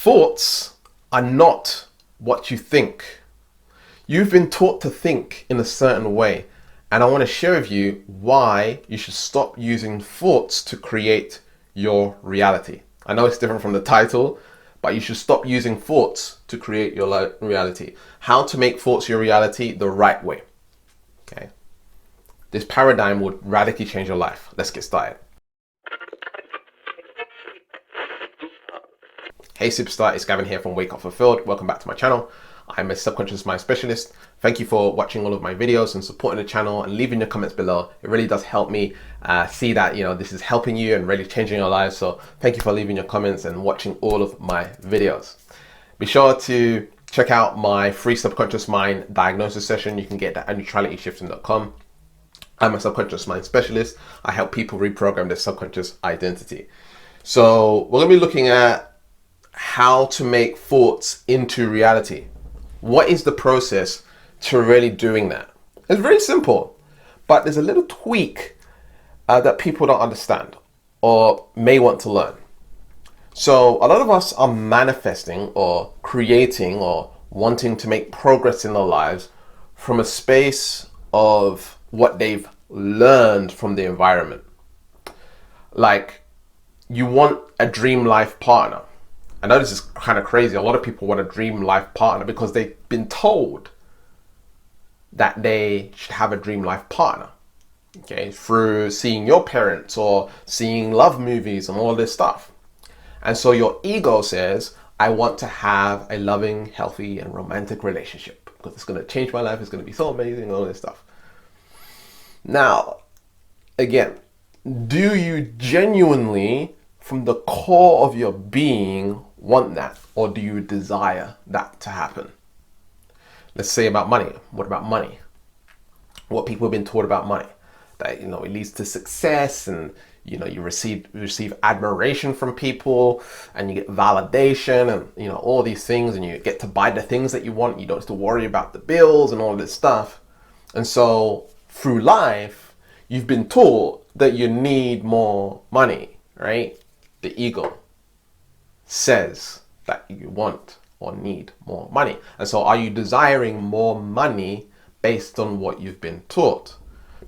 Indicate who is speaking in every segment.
Speaker 1: Thoughts are not what you think. You've been taught to think in a certain way, and I want to share with you why you should stop using thoughts to create your reality. I know it's different from the title, but you should stop using thoughts to create your reality. How to make thoughts your reality the right way. Okay. This paradigm would radically change your life. Let's get started. Hey superstar, it's Gavin here from Wake Up Fulfilled. Welcome back to my channel. I'm a subconscious mind specialist. Thank you for watching all of my videos and supporting the channel and leaving your comments below. It really does help me see that this is helping you and really changing your lives. So thank you for leaving your comments and watching all of my videos. Be sure to check out my free subconscious mind diagnosis session. You can get that at neutralityshifting.com. I'm a subconscious mind specialist. I help people reprogram their subconscious identity. So we're going to be looking at how to make thoughts into reality. What is the process to really doing that? It's very simple, but there's a little tweak that people don't understand or may want to learn. So a lot of us are manifesting or creating or wanting to make progress in their lives from a space of what they've learned from the environment. Like, you want a dream life partner. I know this is kind of crazy. A lot of people want a dream life partner because they've been told that they should have a dream life partner, okay, through seeing your parents or seeing love movies and all this stuff. And so your ego says, I want to have a loving, healthy, and romantic relationship because it's going to change my life. It's going to be so amazing and all this stuff. Now, again, do you genuinely, from the core of your being, want that, or do you desire that to happen? Let's say about money. What about money? What people have been taught about money, that it leads to success, and you receive admiration from people, and you get validation, and all these things, and you get to buy the things that you want. You don't have to worry about the bills and all this stuff. And so through life, you've been taught that you need more money, right? The ego says that you want or need more money. And so are you desiring more money based on what you've been taught?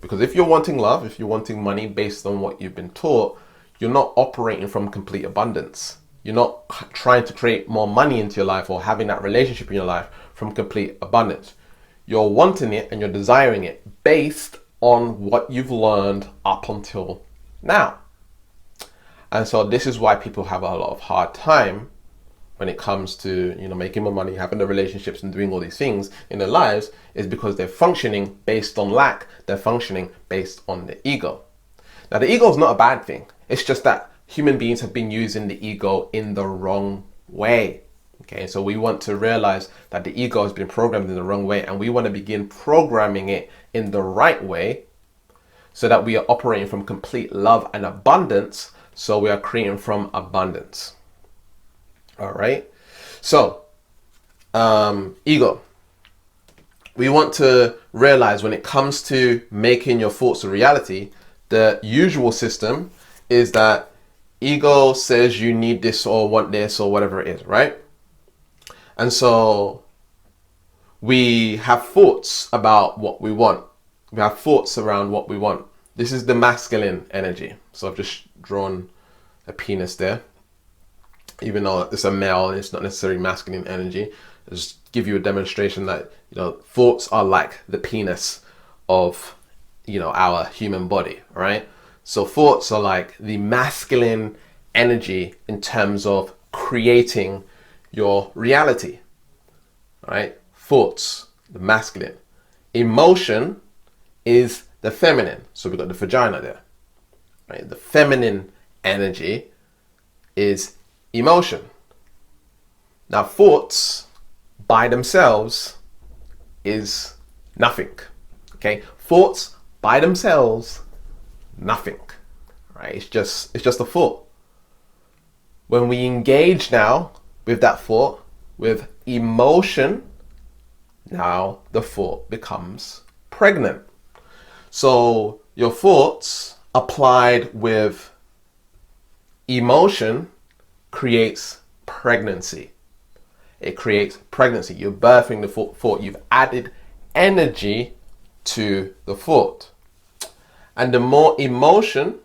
Speaker 1: Because if you're wanting love, if you're wanting money based on what you've been taught, you're not operating from complete abundance. You're not trying to create more money into your life or having that relationship in your life from complete abundance. You're wanting it and you're desiring it based on what you've learned up until now. And so this is why people have a lot of hard time when it comes to making more money, having the relationships and doing all these things in their lives, is because they're functioning based on lack. They're functioning based on the ego. Now, the ego is not a bad thing. It's just that human beings have been using the ego in the wrong way. Okay, so we want to realize that the ego has been programmed in the wrong way, and we want to begin programming it in the right way so that we are operating from complete love and abundance. So we are creating from abundance. All right. So, ego. We want to realize when it comes to making your thoughts a reality, the usual system is that ego says you need this or want this or whatever it is, right? And so we have thoughts about what we want. We have thoughts around what we want. This is the masculine energy. So I've just drawn a penis there. Even though it's a male, it's not necessarily masculine energy. I'll just give you a demonstration that thoughts are like the penis of our human body, right? So thoughts are like the masculine energy in terms of creating your reality, right? Thoughts, the masculine. Emotion is the feminine. So we've got the vagina there, right? The feminine energy is emotion. Now, thoughts by themselves is nothing. Okay, thoughts by themselves, nothing. Right? It's just a thought. When we engage now with that thought, with emotion, now the thought becomes pregnant. So your thoughts applied with emotion creates pregnancy. It creates pregnancy. You're birthing the thought. You've added energy to the thought. And the more emotion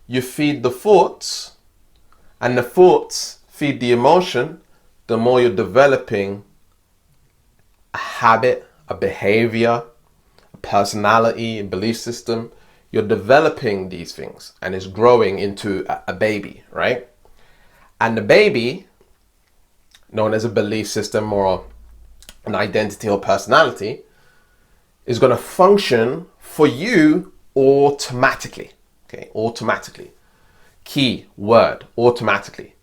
Speaker 1: you feed the thoughts, and the thoughts feed the emotion, the more you're developing a habit, a behavior, a personality, a belief system. You're developing these things, and it's growing into a baby, right? And the baby, known as a belief system or an identity or personality, is going to function for you automatically. Okay, automatically. Key word, automatically.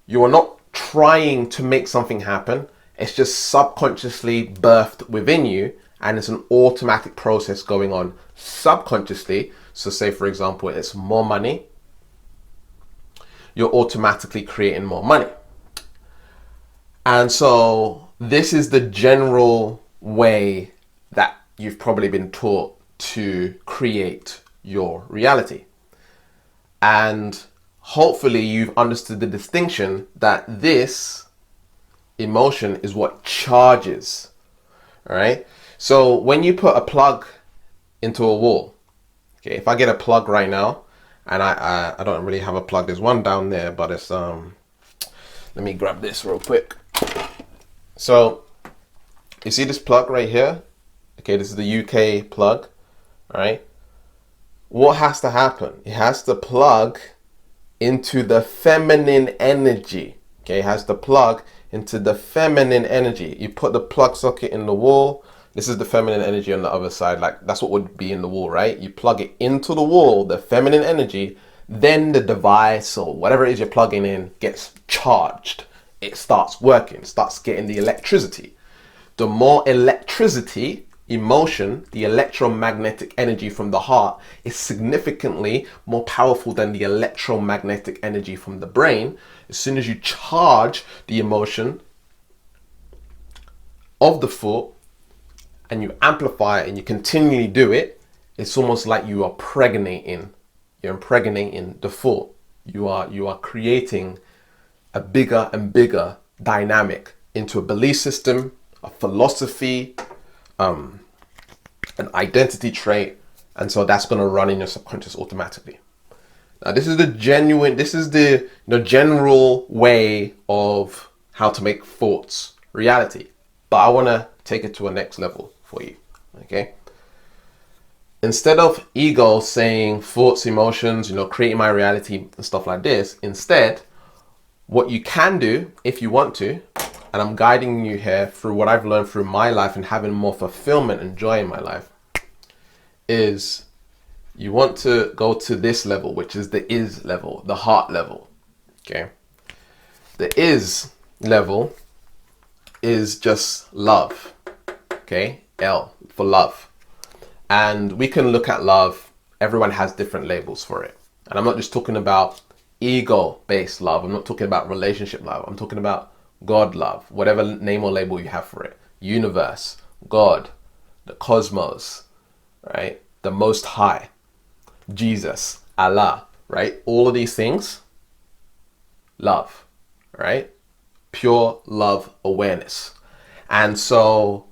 Speaker 1: You are not trying to make something happen. It's just subconsciously birthed within you, and it's an automatic process going on subconsciously. So say, for example, it's more money. You're automatically creating more money. And so this is the general way that you've probably been taught to create your reality. And hopefully you've understood the distinction that this emotion is what charges, all right? So when you put a plug into a wall, okay, if I get a plug right now, and I don't really have a plug, there's one down there, but it's, let me grab this real quick. So you see this plug right here? Okay, this is the UK plug, all right? What has to happen? It has to plug into the feminine energy. Okay, it has to plug into the feminine energy. You put the plug socket in the wall. This is the feminine energy on the other side. Like, that's what would be in the wall, right? You plug it into the wall, the feminine energy, then the device or whatever it is you're plugging in gets charged. It starts working, starts getting the electricity. The more electricity, emotion, the electromagnetic energy from the heart is significantly more powerful than the electromagnetic energy from the brain. As soon as you charge the emotion of the thought and you amplify it and you continually do it, it's almost like you are impregnating the thought. You are creating a bigger and bigger dynamic into a belief system, a philosophy, an identity trait, and so that's going to run in your subconscious automatically. Now, this is the general way of how to make thoughts reality, but I want to take it to a next level for you. Okay, instead of ego saying thoughts, emotions, creating my reality and stuff like this, instead, what you can do if you want to, and I'm guiding you here through what I've learned through my life and having more fulfillment and joy in my life, is you want to go to this level, which is the is level, the heart level. Okay. The is level is just love. Okay. L for love. And we can look at love. Everyone has different labels for it. And I'm not just talking about ego-based love. I'm not talking about relationship love. I'm talking about God love, whatever name or label you have for it. Universe, God, the cosmos, right? The Most High, Jesus, Allah, right? All of these things, love, right? Pure love awareness. And so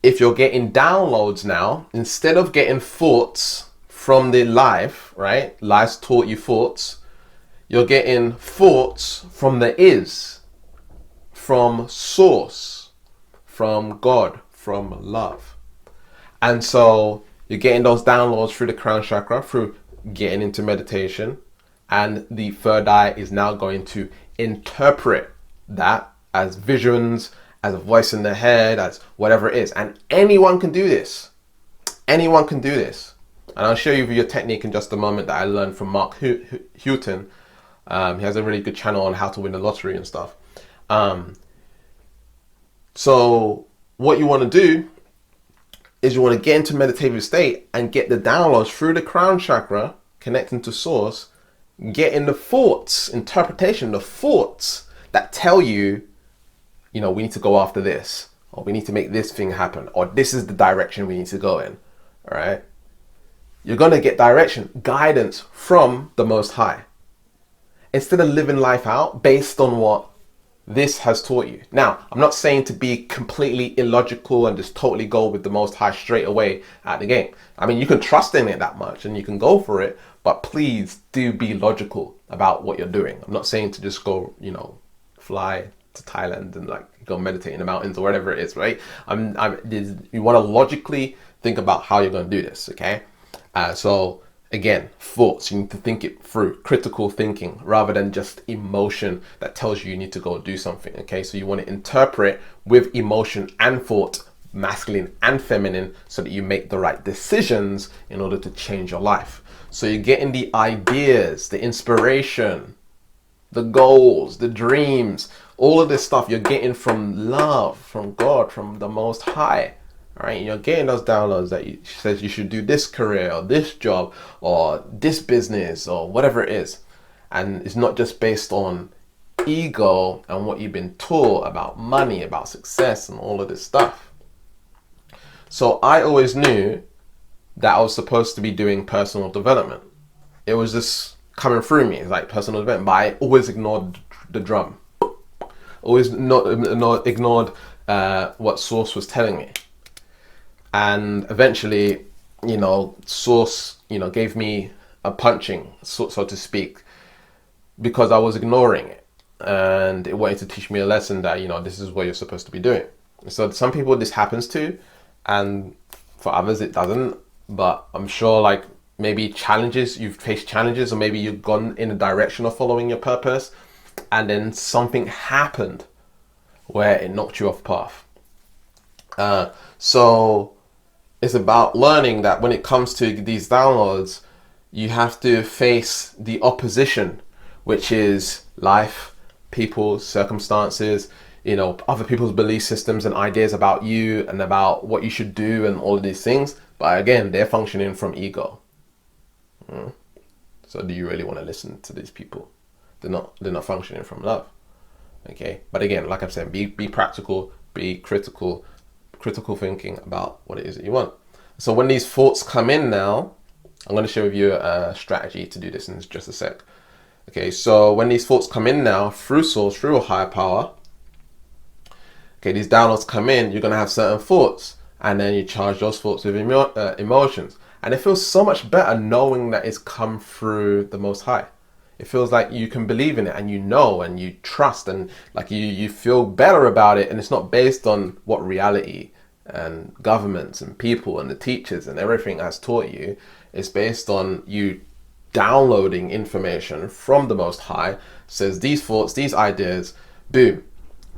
Speaker 1: if you're getting downloads now, instead of getting thoughts from the live, right? Live's taught you thoughts. You're getting thoughts from the is, from source, from God, from love. And so you're getting those downloads through the crown chakra, through getting into meditation. And the third eye is now going to interpret that as visions, as a voice in the head, as whatever it is. And anyone can do this. Anyone can do this. And I'll show you your technique in just a moment that I learned from Mark Houghton. He has a really good channel on how to win the lottery and stuff. So what you want to do is you want to get into meditative state and get the downloads through the crown chakra, connecting to source, getting the thoughts, interpretation, the thoughts that tell you, we need to go after this, or we need to make this thing happen, or this is the direction we need to go in. All right. You're going to get direction, guidance from the Most High. instead of living life out based on what this has taught you. Now, I'm not saying to be completely illogical and just totally go with the Most High straight away at the game. I mean, you can trust in it that much and you can go for it, but please do be logical about what you're doing. I'm not saying to just go, fly to Thailand and like go meditate in the mountains or whatever it is, right? You want to logically think about how you're going to do this, okay? So again, thoughts, you need to think it through, critical thinking rather than just emotion that tells you need to go do something, okay? So you want to interpret with emotion and thought, masculine and feminine, so that you make the right decisions in order to change your life. So you're getting the ideas, the inspiration, the goals, the dreams, all of this stuff you're getting from love, from God, from the Most High. All right, you're getting those downloads that says you should do this career or this job or this business or whatever it is. And it's not just based on ego and what you've been taught about money, about success and all of this stuff. So I always knew that I was supposed to be doing personal development. It was just coming through me, like personal development, but I always ignored the drum. Always ignored what Source was telling me. And eventually, Source, gave me a punching, so to speak, because I was ignoring it. And it wanted to teach me a lesson that, this is what you're supposed to be doing. So some people this happens to, and for others it doesn't. But I'm sure like maybe you've faced challenges, or maybe you've gone in a direction of following your purpose, and then something happened where it knocked you off path. So it's about learning that when it comes to these downloads, you have to face the opposition, which is life, people, circumstances, other people's belief systems and ideas about you and about what you should do and all of these things. But again, they're functioning from ego. So do you really want to listen to these people? They're not functioning from love. Okay. But again, like I've said, be practical, be critical thinking about what it is that you want. So when these thoughts come in now, I'm going to share with you a strategy to do this in just a sec. Okay. So when these thoughts come in now through Source, through a higher power, okay, these downloads come in, you're going to have certain thoughts, and then you charge those thoughts with emotions. And it feels so much better knowing that it's come through the Most High. It feels like you can believe in it and and you trust, and like you feel better about it, and it's not based on what reality and governments and people and the teachers and everything has taught you. It's based on you downloading information from the Most High, says these thoughts, these ideas, boom.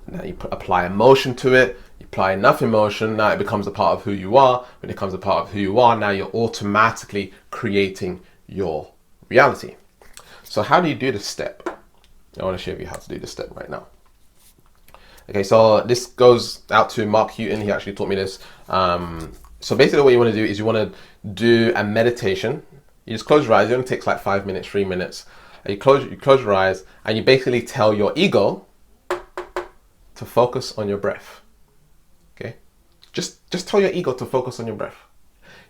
Speaker 1: Now you apply emotion to it, you apply enough emotion, now it becomes a part of who you are. When it becomes a part of who you are, now you're automatically creating your reality. So how do you do this step? I want to show you how to do this step right now. Okay, so this goes out to Mark Houghton. He actually taught me this. So basically what you want to do is you want to do a meditation. You just close your eyes. It only takes like 5 minutes, 3 minutes. And you close your eyes and you basically tell your ego to focus on your breath. Okay? Just tell your ego to focus on your breath.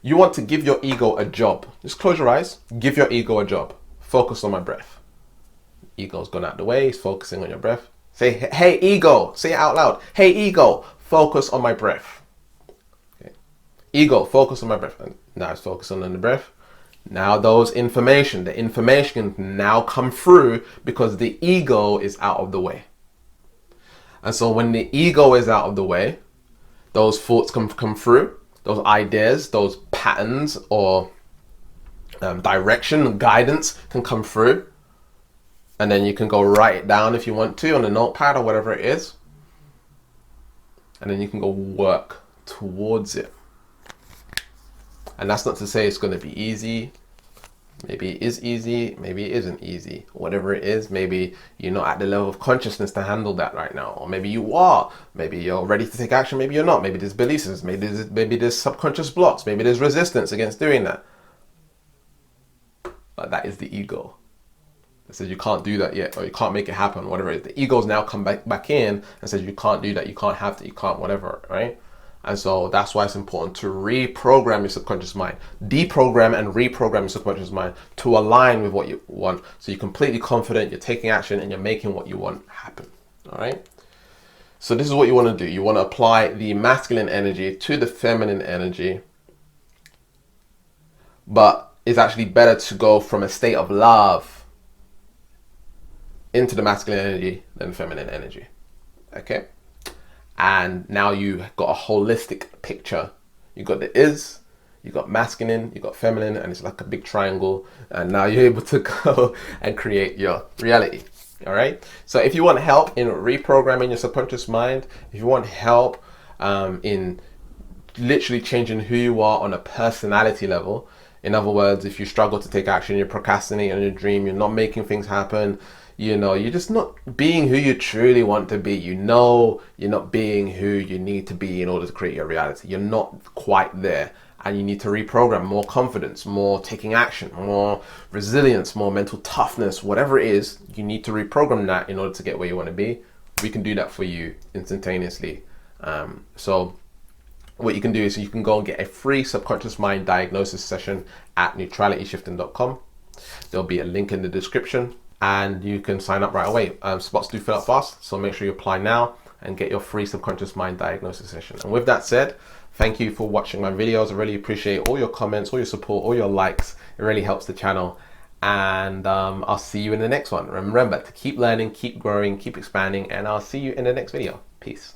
Speaker 1: You want to give your ego a job. Just close your eyes. Give your ego a job. Focus on my breath. Ego's gone out the way. He's focusing on your breath. Say, hey, ego. Say it out loud. Hey, ego. Focus on my breath. Okay. Ego, focus on my breath. And now it's focusing on the breath. Now the information can now come through because the ego is out of the way. And so when the ego is out of the way, those thoughts come through, those ideas, those patterns or direction, guidance can come through. And then you can go write it down if you want to on a notepad or whatever it is. And then you can go work towards it. And that's not to say it's going to be easy. Maybe it is easy, maybe it isn't easy. Whatever it is, maybe you're not at the level of consciousness to handle that right now. Or maybe you are. Maybe you're ready to take action, maybe you're not. Maybe there's beliefs, maybe there's subconscious blocks, maybe there's resistance against doing that. But that is the ego. It says you can't do that yet, or you can't make it happen, whatever it is. The ego's now come back in and says you can't do that, you can't have that, you can't whatever, right? And so that's why it's important to reprogram your subconscious mind, deprogram and reprogram your subconscious mind to align with what you want. So you're completely confident, you're taking action, and you're making what you want happen. All right. So this is what you want to do. You want to apply the masculine energy to the feminine energy, but it's actually better to go from a state of love into the masculine energy than feminine energy. Okay. And now you've got a holistic picture. You got the is, you got masculine, you got feminine, and it's like a big triangle. And now you're able to go and create your reality. All right. So if you want help in reprogramming your subconscious mind, if you want help in literally changing who you are on a personality level, in other words, if you struggle to take action, you're procrastinating on your dream, you're not making things happen, you know, you're just not being who you truly want to be. You know, you're not being who you need to be in order to create your reality. You're not quite there. And you need to reprogram more confidence, more taking action, more resilience, more mental toughness, whatever it is, you need to reprogram that in order to get where you want to be. We can do that for you instantaneously. So what you can do is you can go and get a free subconscious mind diagnosis session at neutralityshifting.com. There'll be a link in the description and you can sign up right away. Spots do fill up fast, so make sure you apply now and get your free subconscious mind diagnosis session. And with that said, thank you for watching my videos. I really appreciate all your comments, all your support, all your likes. It really helps the channel. And I'll see you in the next one. Remember to keep learning, keep growing, keep expanding, and I'll see you in the next video. Peace.